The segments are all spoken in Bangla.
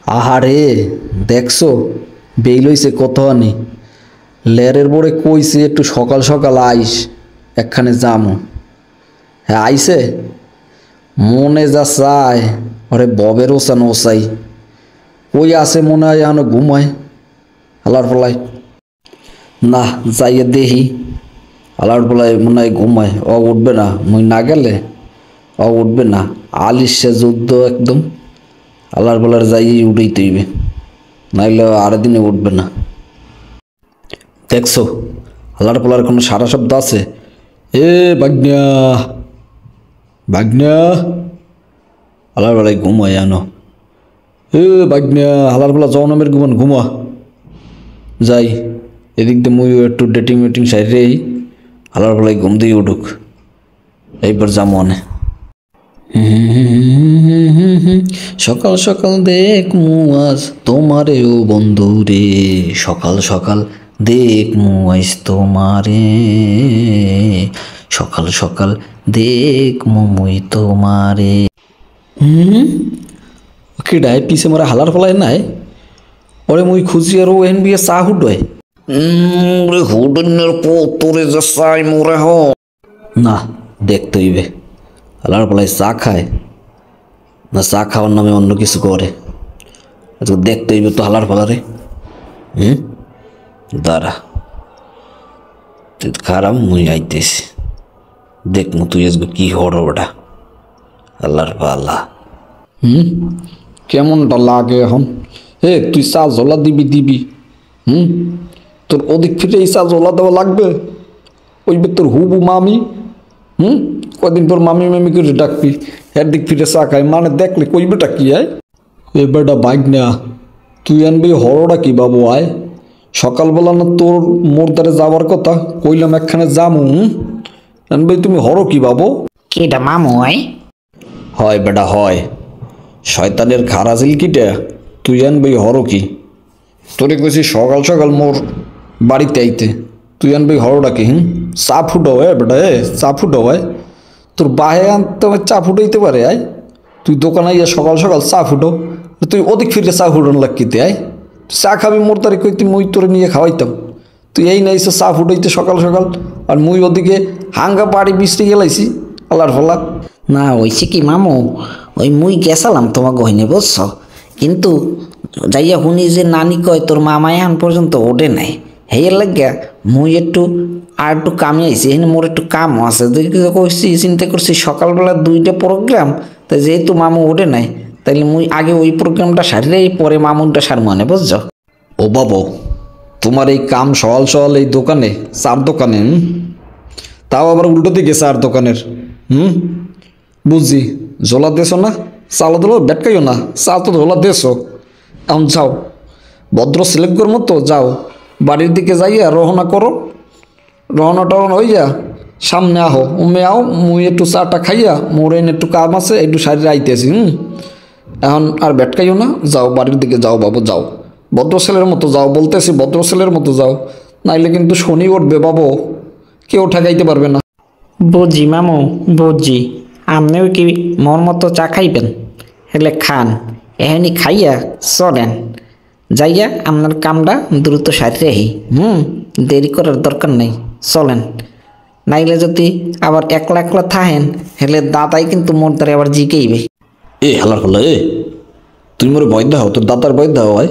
আহারে দেখছো বেইল হইছে কত আনি লেরের বড়ে কইছে একটু সকাল সকাল আইস একখানে যামু। হ্যাঁ আইছে মনে যা চায় ওরে ববের ওসান ওসাই ওই আছে মনে হয় এখনো ঘুমায় আলার পলায় না যাইয়ে দেখি আলার পলায় মনে হয় ঘুমায় ও উঠবে না মুই না গেলে ও উঠবে না আলিস সে যুদ্ধ একদম আল্লাহর বলার যাই উঠেই তৈবে নাইলে আর দিনে উঠবে না। দেখছো আল্লাহর বলার কোনো সারা শব্দ আছে? এ বাগ্না বাগ্না আল্লাহর বেলায় ঘুমায় আনো। এ বাগ্না আল্লাহর বেলা জনমের ঘুমান ঘুমা যাই এদিক দিয়ে মুই একটু ডেটিং মেটিং সাইডেই আল্লাহর বেলায় ঘুম দিয়ে উঠুক এইবার যাবো অনে। সকাল সকাল দেখ মুয়াজ তোমারে ও বন্ধু রে সকাল সকাল দেখ মুয়াজ তোমারে সকাল সকাল দেখ মুই তোমারে। কিডায় পিছে মোরা হালার ফলায় নাই ওরে মুই খুঁজি আর ও এন বিয়ে চা হুডয় হুডনের তোরে যে চাই মোরে হ না দেখতে হইবে আল্লাহর পালায় চা খায় না চা খাওয়ার নামে অন্য কিছু করে দেখতে হইবে তো হালার পালারে। দাঁড়া তুই খারাপ মুই আইতেছি দেখমু তুই আজকে কি হর ওটা আল্লাহর পালা। কেমনটা লাগে এখন? হে তুই চা জলা দিবি দিবি তোর ওদিক ফিরে এই চা জলা দেওয়া লাগবে ওইবে তোর হুবু মামি কদিন পর মামি মামি করে ডাকবি এর দিক ফিরে চা খাই মানে দেখলে কইবেটা কি আয় এ বেটা বাইক না তুই আনবি হরটা কি বাবু আয় সকালবেলা না তোর মোরদারে যাওয়ার কথা কইলাম একখানে যামু আনবি তুমি হরো কি বাবু কিটা মামু হয় বেটা হয় শয়তানের খারাজিল কিটা তুই আনবি হরো কি তোরে কইছি সকাল সকাল মোর বাড়িতে আইতে তুই আনবি হরোটা কি চা ফুটাও বেটা চা ফুটাও তোর বাহে আনতে চা ফুটাইতে পারে আয় তুই দোকানে আইয়া সকাল সকাল চা ফুটো তুই ওদিক ফিরে চা ফুটান লাগতে আয় চা খাবি মোর তারে কইতে মুই তোরে নিয়ে খাওয়াইতাম তুই এই নাইছে চা ফুটাইতে সকাল সকাল আর মুই ওদিকে হাঙ্গা বাড়ি বৃষ্টি গেলাইছি আল্লাহর ফলা। না হইছে কি মামু ওই মুই গেছালাম তোমাকে হইনি বুঝছ কিন্তু যাইয়া শুনি যে নানি কয় তোর মামাই এখন পর্যন্ত ওঠে নাই হেয়ার লাগিয়া মুই একটু আর একটু কামে আইছি এখানে মোর একটু কামও আছে কইছি চিন্তা করছি সকালবেলা 2টা প্রোগ্রাম তাই যেহেতু মামু ওঠে নাই তাইলে মুই আগে ওই প্রোগ্রামটা সারিলেই পরে মামুনটা সার মানে বুঝছ। ও বাবু তোমার এই কাম সকাল সকাল এই দোকানে চার দোকানে তাও আবার উল্টো দিকে চার দোকানের বুঝছি ঝোলা দেছো না চালা দিল বেটকাইও না চা তো ঝোলা দেছো এখন যাও ভদ্র সিলেক্টর মতো যাও বাড়ির দিকে যাইয়া রওনা করো রওনা টওনা হইয়া সামনে আহো উমে আও মুই একটু চাটা খাইয়া মোর এনে একটু কাম আছে একটু সাইডে আইতেছি এখন আর বেটকাইও না যাও বাড়ির দিকে যাও বাবু যাও ভদ্র ছেলের মতো যাও বলতেছি ভদ্র ছেলের মতো যাও নাইলে কিন্তু শনি উঠবে বাবু কেউ ঠেকাইতে পারবে না। বুঝি মামু বুঝি আপনিও কি মোর মতো চা খাইবেন হেলে খান এখনই খাইয়া চলেন যাইয়া আপনার কামটা দ্রুত সারিয়ে আহি দেরি করার দরকার নেই চলেন নাইলে যদি আবার একলা একলা থাহেন হেলে দাদাই কিন্তু মোর দ্বারা আবার জিকেইবে। এ হালার হলো তুই মোরে বয় দাও তোর দাদার বয় দাও হয়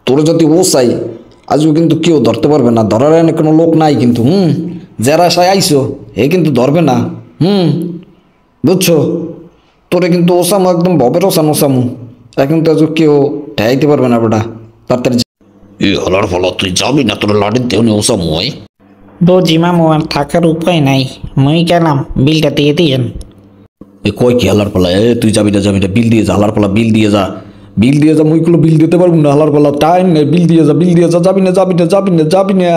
তোর যদি ও চাই আজও কিন্তু কেউ ধরতে পারবে না ধরার এনে কোনো লোক নাই কিন্তু যারা সাই আইসো এ কিন্তু ধরবে না বুঝছো তোরে কিন্তু ওসামু একদম ভবের ওসামু এখন তো আজও কেউ ঠেকাইতে পারবে না বেটা তাড়াতাড়ি এ হলার ফলা তুই যাবি না তোর লাড়ির দেহনে ওসামু হয় বুঝি মামু আর থাকার উপায় নাই মুই গেলাম বিলটা দিয়ে দিয়েন। এ কয় কি হালার পালা তুই যাবি না বিল দিয়ে যা হালার পালা বিল দিয়ে যা মুইগুলো বিল দিতে পারবো না হালার পালা টাইম নেই বিল দিয়ে যা যাবি না